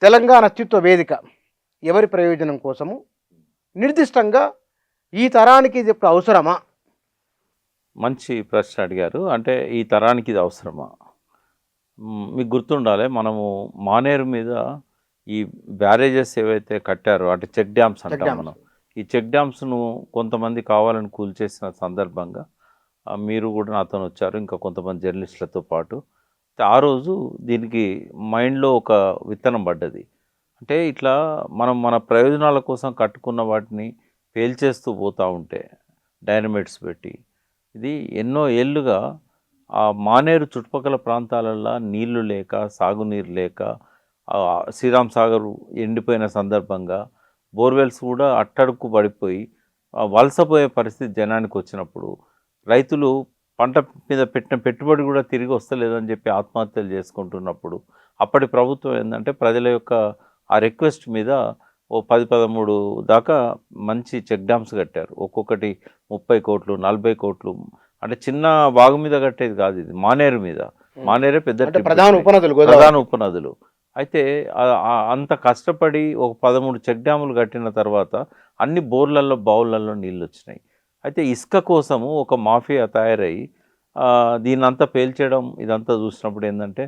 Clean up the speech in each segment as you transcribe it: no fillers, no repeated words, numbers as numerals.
తెలంగాణ అస్తిత్వ వేదిక ఎవరి ప్రయోజనం కోసము నిర్దిష్టంగా ఈ తరానికి ఇది ఇప్పుడు అవసరమా? మంచి ప్రశ్న అడిగారు. అంటే ఈ తరానికి ఇది అవసరమా? మీకు గుర్తుండాలి, మనము మానేరు మీద ఈ బ్యారేజెస్ ఏవైతే కట్టారో అంటే చెక్ డ్యామ్స్ చెక్ అంటాం డ్యామ్స్. మనం. ఈ చెక్ డ్యామ్స్ను కొంతమంది కావాలని కూల్చేసిన సందర్భంగా మీరు కూడా నాతో వచ్చారు, ఇంకా కొంతమంది జర్నలిస్టులతో పాటు. ఆ రోజు దీనికి మైండ్లో ఒక విత్తనం పడ్డది. అంటే ఇట్లా మనం మన ప్రయోజనాల కోసం కట్టుకున్న వాటిని పేల్చేస్తూ పోతూ ఉంటే డైనమైట్స్ పెట్టి, ఇది ఎన్నో ఏళ్ళుగా ఆ మానేరు చుట్టుపక్కల ప్రాంతాలల్లో నీళ్లు లేక, సాగునీరు లేక, శ్రీరామ్ సాగర్ ఎండిపోయిన సందర్భంగా బోర్వెల్స్ కూడా అట్టడుక్కు పడిపోయి వలసపోయే పరిస్థితి జనానికి వచ్చినప్పుడు, రైతులు పంట మీద పెట్టిన పెట్టుబడి కూడా తిరిగి వస్తలేదని చెప్పి ఆత్మహత్యలు చేసుకుంటున్నప్పుడు, అప్పటి ప్రభుత్వం ఏంటంటే ప్రజల యొక్క ఆ రిక్వెస్ట్ మీద ఓ 10-13 దాకా మంచి చెక్ డ్యామ్స్ కట్టారు. ఒక్కొక్కటి 30 కోట్లు, 40 కోట్లు. అంటే చిన్న వాగు మీద కట్టేది కాదు, ఇది మానేరు మీద. మానేరే పెద్ద ప్రధాన ఉపనదులు. అయితే అంత కష్టపడి ఒక 13 చెక్ డ్యాములు కట్టిన తర్వాత అన్ని బోర్లలో, బావులలో నీళ్ళు వచ్చినాయి. అయితే ఇసుక కోసము ఒక మాఫియా తయారయ్యి దీన్నంతా పేల్చేయడం, ఇదంతా చూసినప్పుడు ఏంటంటే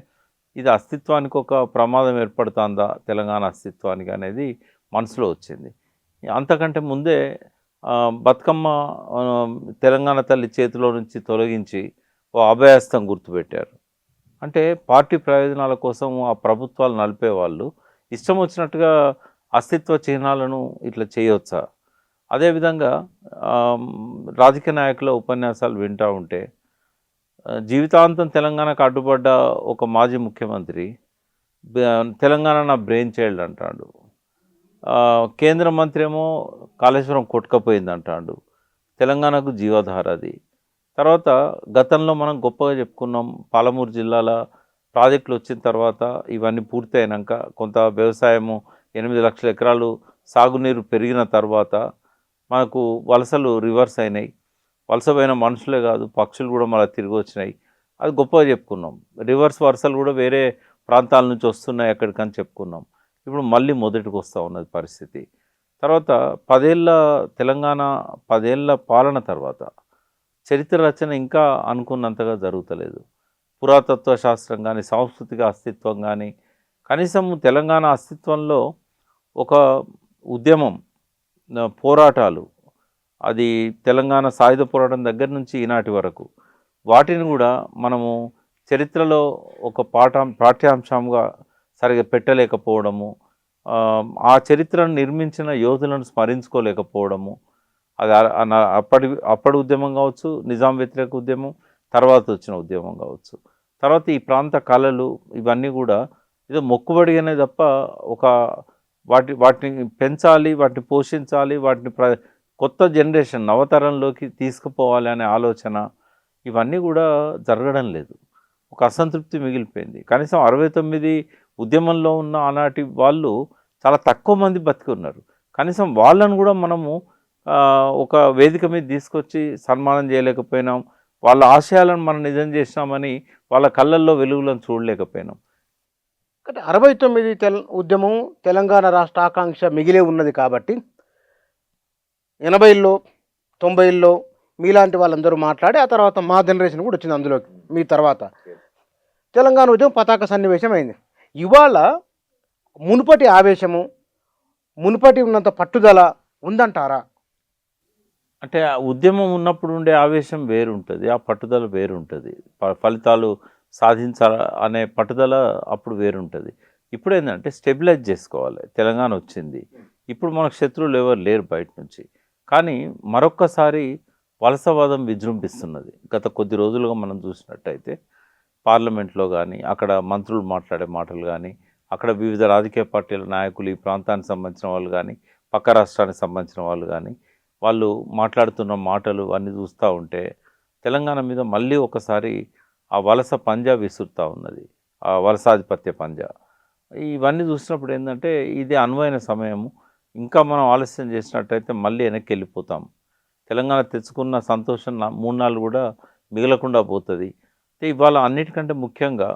ఇది అస్తిత్వానికి ఒక ప్రమాదం ఏర్పడుతుందా తెలంగాణ అస్తిత్వానికి అనేది మనసులో వచ్చింది. అంతకంటే ముందే బతుకమ్మ తెలంగాణ తల్లి చేతిలో నుంచి తొలగించి ఓ అభయహస్తం గుర్తుపెట్టారు. అంటే పార్టీ ప్రయోజనాల కోసం ఆ ప్రభుత్వాలు నలిపేవాళ్ళు ఇష్టం వచ్చినట్టుగా అస్తిత్వ చిహ్నాలను ఇట్లా చేయవచ్చా? అదేవిధంగా రాజకీయ నాయకుల ఉపన్యాసాలు వింటూ ఉంటే జీవితాంతం తెలంగాణకు అడ్డుపడ్డ ఒక మాజీ ముఖ్యమంత్రి తెలంగాణ నా బ్రెయిన్ చైల్డ్ అంటాడు. కేంద్ర మంత్రి ఏమో కాళేశ్వరం కొట్టుకపోయింది అంటాడు. తెలంగాణకు జీవధార అది. తర్వాత గతంలో మనం గొప్పగా చెప్పుకున్నాం, పాలమూరు జిల్లాల ప్రాజెక్టులు వచ్చిన తర్వాత ఇవన్నీ పూర్తి అయినాక కొంత వ్యవసాయము 8 లక్షల ఎకరాలు సాగునీరు పెరిగిన తర్వాత మనకు వలసలు రివర్స్ అయినాయి. వలసపోయిన మనుషులే కాదు, పక్షులు కూడా మళ్ళీ తిరిగి వచ్చినాయి. అది గొప్పగా చెప్పుకున్నాం. రివర్స్ వలసలు కూడా వేరే ప్రాంతాల నుంచి వస్తున్నాయి ఎక్కడికని చెప్పుకున్నాం. ఇప్పుడు మళ్ళీ మొదటికి వస్తూ ఉన్నది పరిస్థితి. తర్వాత 10 ఏళ్ళ తెలంగాణ 10 ఏళ్ళ పాలన తర్వాత చరిత్ర రచన ఇంకా అనుకున్నంతగా జరుగుతలేదు. పురాతత్వ శాస్త్రం కానీ, సాంస్కృతిక అస్తిత్వం కానీ, కనీసం తెలంగాణ అస్తిత్వంలో ఒక ఉద్యమం, పోరాటాలు, అది తెలంగాణ సాయుధ పోరాటం దగ్గర నుంచి ఈనాటి వరకు వాటిని కూడా మనము చరిత్రలో ఒక పాఠ్యాంశంగా సరిగా పెట్టలేకపోవడము, ఆ చరిత్రను నిర్మించిన యోధులను స్మరించుకోలేకపోవడము, అది అప్పటి ఉద్యమం కావచ్చు, నిజాం వ్యతిరేక ఉద్యమం, తర్వాత వచ్చిన ఉద్యమం కావచ్చు, తర్వాత ఈ ప్రాంత కళలు ఇవన్నీ కూడా ఏదో మొక్కుబడిగానే తప్ప ఒక వాటిని పెంచాలి, వాటిని పోషించాలి, వాటిని కొత్త జనరేషన్ నవతరంలోకి తీసుకుపోవాలి అనే ఆలోచన ఇవన్నీ కూడా జరగడం లేదు. ఒక అసంతృప్తి మిగిలిపోయింది. కనీసం 69 ఉద్యమంలో ఉన్న ఆనాటి వాళ్ళు చాలా తక్కువ మంది బతికి ఉన్నారు. కనీసం వాళ్ళను కూడా మనము ఒక వేదిక మీద తీసుకొచ్చి సన్మానం చేయలేకపోయినాం. వాళ్ళ ఆశయాలను మనం నిజం చేసినామని వాళ్ళ కళ్ళల్లో వెలుగులను చూడలేకపోయినాం. అంటే 69 ఉద్యమం తెలంగాణ రాష్ట్ర ఆకాంక్ష మిగిలే ఉన్నది కాబట్టి 80ల్లో 90ల్లో మీలాంటి వాళ్ళందరూ మాట్లాడి ఆ తర్వాత మా జనరేషన్ కూడా వచ్చింది అందులోకి. మీ తర్వాత తెలంగాణ ఉద్యమం పతాక సన్నివేశం అయింది. ఇవాళ మునుపటి ఆవేశము, మునుపటి ఉన్నంత పట్టుదల ఉందంటారా? అంటే ఆ ఉద్యమం ఉన్నప్పుడు ఉండే ఆవేశం వేరుంటుంది, ఆ పట్టుదల వేరుంటుంది. ఫలితాలు సాధించాల అనే పట్టుదల అప్పుడు వేరుంటుంది. ఇప్పుడు ఏంటంటే స్టెబిలైజ్ చేసుకోవాలి. తెలంగాణ వచ్చింది, ఇప్పుడు మనకు శత్రువులు ఎవరు లేరు బయట నుంచి. కానీ మరొక్కసారి వలసవాదం విజృంభిస్తున్నది. గత కొద్ది రోజులుగా మనం చూసినట్టయితే పార్లమెంట్లో కానీ, అక్కడ మంత్రులు మాట్లాడే మాటలు కానీ, అక్కడ వివిధ రాజకీయ పార్టీల నాయకులు, ఈ ప్రాంతానికి సంబంధించిన వాళ్ళు కానీ, పక్క రాష్ట్రానికి సంబంధించిన వాళ్ళు కానీ, వాళ్ళు మాట్లాడుతున్న మాటలు అన్నీ చూస్తూ ఉంటే తెలంగాణ మీద మళ్ళీ ఒకసారి ఆ వలస పంజా విసురుతూ ఉన్నది, ఆ వలసాధిపత్య పంజా. ఇవన్నీ చూసినప్పుడు ఏంటంటే ఇది అనువైన సమయము. ఇంకా మనం ఆలస్యం చేసినట్టయితే మళ్ళీ వెనక్కి వెళ్ళిపోతాం. తెలంగాణ తెచ్చుకున్న సంతోషం 3 కూడా మిగలకుండా పోతుంది. ఇవాళ అన్నిటికంటే ముఖ్యంగా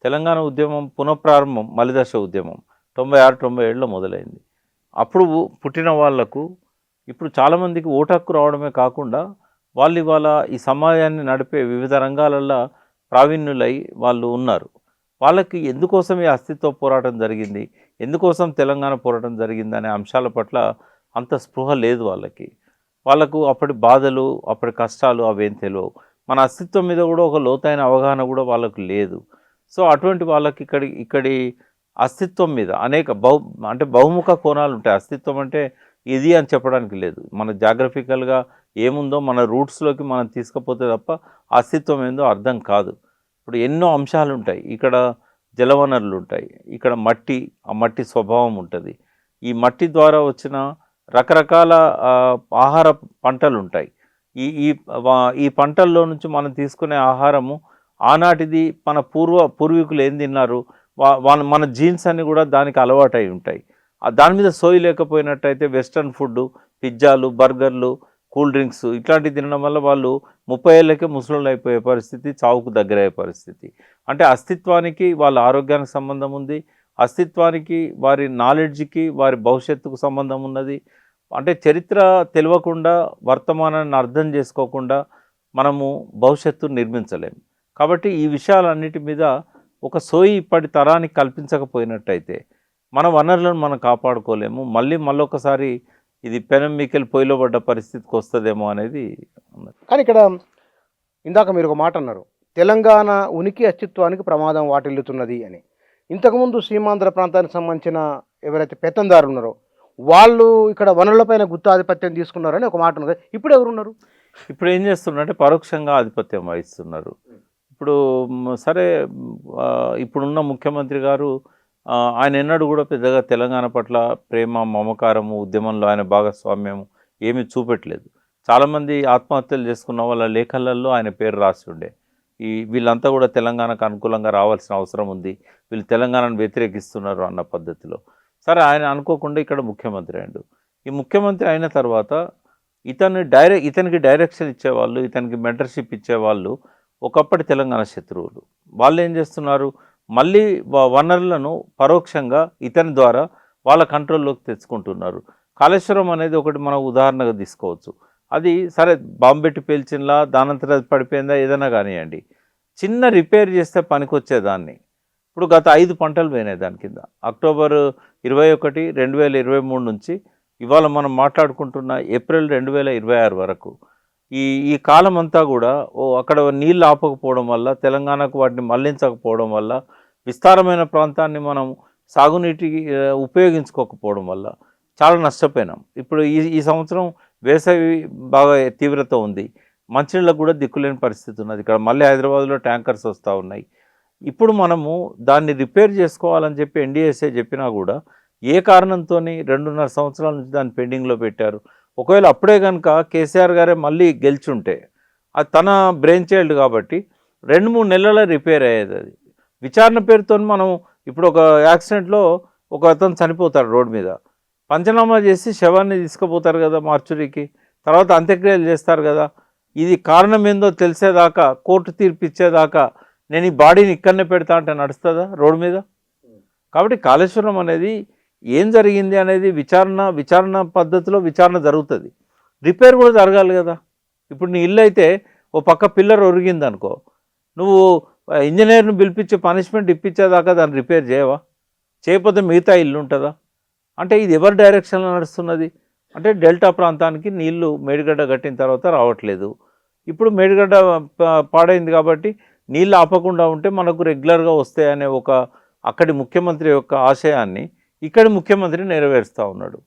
తెలంగాణ ఉద్యమం పునఃప్రారంభం, మలిదశ ఉద్యమం 96-97లో మొదలైంది. అప్పుడు పుట్టిన వాళ్లకు ఇప్పుడు చాలామందికి ఓటు హక్కు రావడమే కాకుండా వాళ్ళు ఇవాళ ఈ సమాజాన్ని నడిపే వివిధ రంగాలల్లో ప్రావీణ్యులై వాళ్ళు ఉన్నారు. వాళ్ళకి ఎందుకోసం ఈ అస్తిత్వ పోరాటం జరిగింది, ఎందుకోసం తెలంగాణ పోరాటం జరిగింది అనే అంశాల పట్ల అంత స్పృహ లేదు వాళ్ళకి. వాళ్ళకు అప్పటి బాధలు, అప్పటి కష్టాలు అవేం తెలియవు. మన అస్తిత్వం మీద కూడా ఒక లోతైన అవగాహన కూడా వాళ్ళకు లేదు. సో అటువంటి వాళ్ళకి ఇక్కడి అస్తిత్వం మీద అనేక బహుముఖ కోణాలు ఉంటాయి. అస్తిత్వం అంటే ఇది అని చెప్పడానికి లేదు. మన జాగ్రఫికల్గా ఏముందో మన రూట్స్లోకి మనం తీసుకపోతే తప్ప అస్తిత్వం ఏందో అర్థం కాదు. ఇప్పుడు ఎన్నో అంశాలు ఉంటాయి. ఇక్కడ జలవనరులు ఉంటాయి, ఇక్కడ మట్టి, ఆ మట్టి స్వభావం ఉంటుంది. ఈ మట్టి ద్వారా వచ్చిన రకరకాల ఆహార పంటలు ఉంటాయి. ఈ ఈ ఈ పంటల్లో నుంచి మనం తీసుకునే ఆహారము ఆనాటిది మన పూర్వీకులు ఏం తిన్నారు, మన జీన్స్ అన్నీ కూడా దానికి అలవాటై ఉంటాయి. దాని మీద సోయి లేకపోయినట్టయితే వెస్ట్రన్ ఫుడ్, పిజ్జాలు, బర్గర్లు, కూల్ డ్రింక్స్ ఇట్లాంటివి తినడం వల్ల వాళ్ళు 30 ఏళ్ళకే ముసలోళ్ళు అయిపోయే పరిస్థితి, చావుకు దగ్గరయ్యే పరిస్థితి. అంటే అస్తిత్వానికి వాళ్ళ ఆరోగ్యానికి సంబంధం ఉంది, అస్తిత్వానికి వారి నాలెడ్జ్కి వారి భవిష్యత్తుకు సంబంధం ఉన్నది. అంటే చరిత్ర తెలియకుండా, వర్తమానాన్ని అర్థం చేసుకోకుండా మనము భవిష్యత్తును నిర్మించలేము. కాబట్టి ఈ విషయాలన్నిటి మీద ఒక సోయి ఇప్పటి తరానికి కల్పించకపోయినట్టయితే మన వనరులను మనం కాపాడుకోలేము. మళ్ళొకసారి ఇది పెనం మీకెళ్ళి పొయ్యిలో పడ్డ పరిస్థితికి వస్తుందేమో అనేది ఉన్నది. కానీ ఇక్కడ ఇందాక మీరు ఒక మాట అన్నారు, తెలంగాణ ఉనికి అస్తిత్వానికి ప్రమాదం వాటిల్లుతున్నది అని. ఇంతకుముందు సీమాంధ్ర ప్రాంతానికి సంబంధించిన ఎవరైతే పెత్తందారులు ఉన్నారో వాళ్ళు ఇక్కడ వనరులపైన గుత్తాధిపత్యం తీసుకున్నారని ఒక మాట ఉన్నది. ఇప్పుడు ఎవరున్నారు? ఇప్పుడు ఏం చేస్తున్నారంటే పరోక్షంగా ఆధిపత్యం వహిస్తున్నారు. ఇప్పుడు సరే, ఇప్పుడున్న ముఖ్యమంత్రి గారు ఆయన ఎన్నడూ కూడా పెద్దగా తెలంగాణ పట్ల ప్రేమ, మమకారము, ఉద్యమంలో ఆయన భాగస్వామ్యం ఏమీ చూపెట్టలేదు. చాలామంది ఆత్మహత్యలు చేసుకున్న వాళ్ళ లేఖలలో ఆయన పేరు రాసి ఉండే. వీళ్ళంతా కూడా తెలంగాణకు అనుకూలంగా రావాల్సిన అవసరం ఉంది, వీళ్ళు తెలంగాణను వ్యతిరేకిస్తున్నారు అన్న పద్ధతిలో. సరే, ఆయన అనుకోకుండా ఇక్కడ ముఖ్యమంత్రి అయ్యాడు. ఈ ముఖ్యమంత్రి అయిన తర్వాత ఇతనికి డైరెక్షన్ ఇచ్చేవాళ్ళు, ఇతనికి మెంటర్షిప్ ఇచ్చేవాళ్ళు ఒకప్పటి తెలంగాణ శత్రువులు. వాళ్ళు ఏం చేస్తున్నారు, మళ్ళీ వనరులను పరోక్షంగా ఇతని ద్వారా వాళ్ళ కంట్రోల్లోకి తెచ్చుకుంటున్నారు. కాళేశ్వరం అనేది ఒకటి మనం ఉదాహరణగా తీసుకోవచ్చు. అది సరే బాంబెట్టి పేల్చినలా దానంతట అది పడిపోయిందా ఏదైనా కానివ్వండి, చిన్న రిపేర్ చేస్తే పనికొచ్చేదాన్ని. ఇప్పుడు గత 5 పంటలు పోయినాయి దాని కింద. అక్టోబర్ 21, 2023 నుంచి ఇవాళ మనం మాట్లాడుకుంటున్న ఏప్రిల్ 2026 వరకు ఈ కాలం అంతా కూడా అక్కడ నీళ్ళు ఆపకపోవడం వల్ల, తెలంగాణకు వాటిని మళ్లించకపోవడం వల్ల, విస్తారమైన ప్రాంతాన్ని మనం సాగునీటికి ఉపయోగించుకోకపోవడం వల్ల చాలా నష్టపోయినాం. ఇప్పుడు ఈ సంవత్సరం వేసవి బాగా తీవ్రత ఉంది, మంచినీళ్ళకు కూడా దిక్కులేని పరిస్థితి ఉన్నది. ఇక్కడ మళ్ళీ హైదరాబాద్లో ట్యాంకర్స్ వస్తూ ఉన్నాయి. ఇప్పుడు మనము దాన్ని రిపేర్ చేసుకోవాలని చెప్పి ఎన్డీఎస్ఏ చెప్పినా కూడా ఏ కారణంతో 2.5 సంవత్సరాల నుంచి దాన్ని పెండింగ్లో పెట్టారు. ఒకవేళ అప్పుడే కనుక కేసీఆర్ గారే మళ్ళీ గెలిచుంటే అది తన బ్రెయిన్ చైల్డ్ కాబట్టి 2-3 నెలల రిపేర్ అయ్యేది. అది విచారణ పేరుతో మనం ఇప్పుడు ఒక యాక్సిడెంట్లో ఒక అతను చనిపోతాడు రోడ్డు మీద, పంచనామా చేసి శవాన్ని తీసుకుపోతారు కదా మార్చురీకి, తర్వాత అంత్యక్రియలు చేస్తారు కదా. ఇది కారణం ఏందో తెలిసేదాకా, కోర్టు తీర్పు ఇచ్చేదాకా నేను ఈ బాడీని ఇక్కడనే పెడతా అంటే నడుస్తుందా రోడ్డు మీద? కాబట్టి కాళేశ్వరం అనేది ఏం జరిగింది అనేది విచారణ పద్ధతిలో విచారణ జరుగుతుంది. రిపేర్ కూడా జరగాలి కదా. ఇప్పుడు నీ ఇల్లు అయితే ఓ పక్క పిల్లర్ ఒరిగింది అనుకో, నువ్వు ఇంజనీర్ను పిలిపించి పనిష్మెంట్ ఇప్పించేదాకా దాన్ని రిపేర్ చేయవా? చేయకపోతే మిగతా ఇల్లు ఉంటుందా? అంటే ఇది ఎవరి డైరెక్షన్లో నడుస్తున్నది అంటే డెల్టా ప్రాంతానికి నీళ్లు మేడిగడ్డ కట్టిన తర్వాత రావట్లేదు. ఇప్పుడు మేడిగడ్డ పాడైంది కాబట్టి నీళ్ళు ఆపకుండా ఉంటే మనకు రెగ్యులర్గా వస్తాయనే ఒక అక్కడి ముఖ్యమంత్రి యొక్క ఆశయాన్ని ఇక్కడి ముఖ్యమంత్రి నెరవేరుస్తూ ఉన్నాడు.